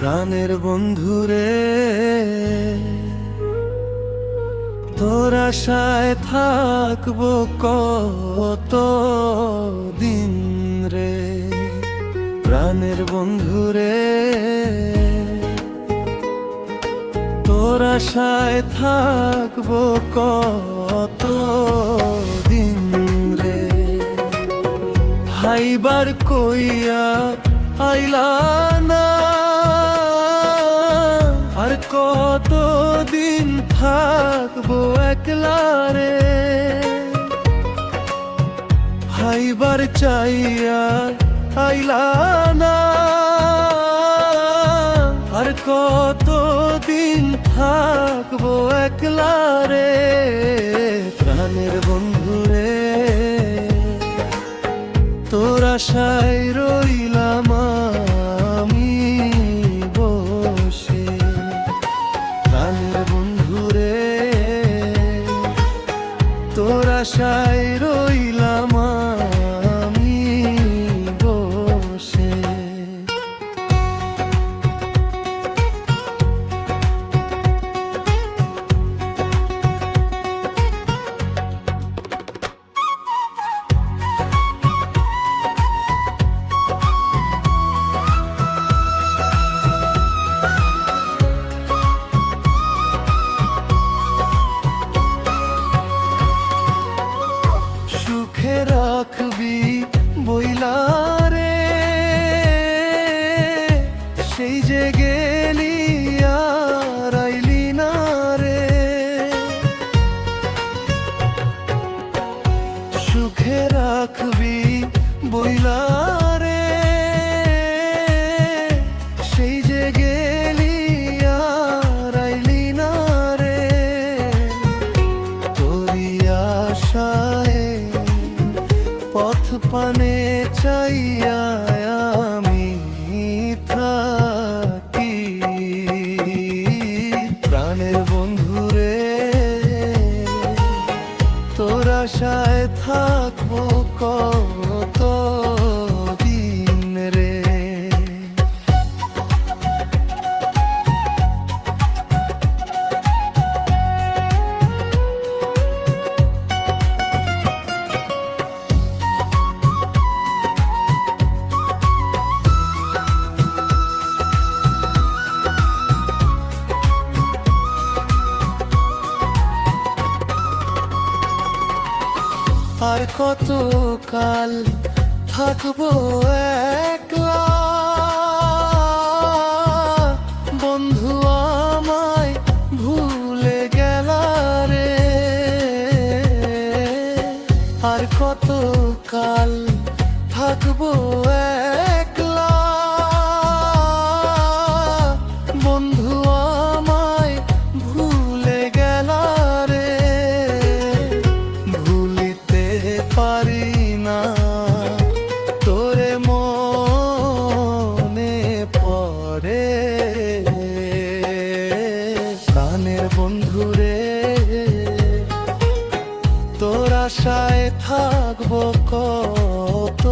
প্রাণের বন্ধুরে, তোর আশায় থাকবো কত দিন রে। প্রাণের বন্ধুরে, তোর আশায় থাকবো কত দিন রে। হাইবার কইয়া আইলা না, আর কত দিন থাকবো একলা রে। হাইবার চাইয়া আইলা না, আর কত দিন থাকবো একলা রে। প্রাণের বন্ধুরে, তোর আশায় রইলাম আমি বসে। প্রাণের বন্ধুরে, তোর আশায় রইলাম আমি বসে। সুখে রাখবি বইলা রে, সেই যে গেলি আর আইলি না রে। সুখে রাখবি বইলা রে, সেই যে গেলি আর আইলি না রে। তোরি আশায় পথ পানে চাইয়া আমি থাকি। প্রাণের বন্ধুরে, তোর আশায় থাকবো কত দিন রে। আর কত কাল থাকবো একলা, বন্ধু আমায় ভুলে গেলা রে। আর কত কাল থাকবো একলা, বন্ধু আমায় ভুলে গেলা রে। পারি না তোরে মনে পড়ে। প্রাণের বন্ধুরে, তোর আশায় থাকবো কত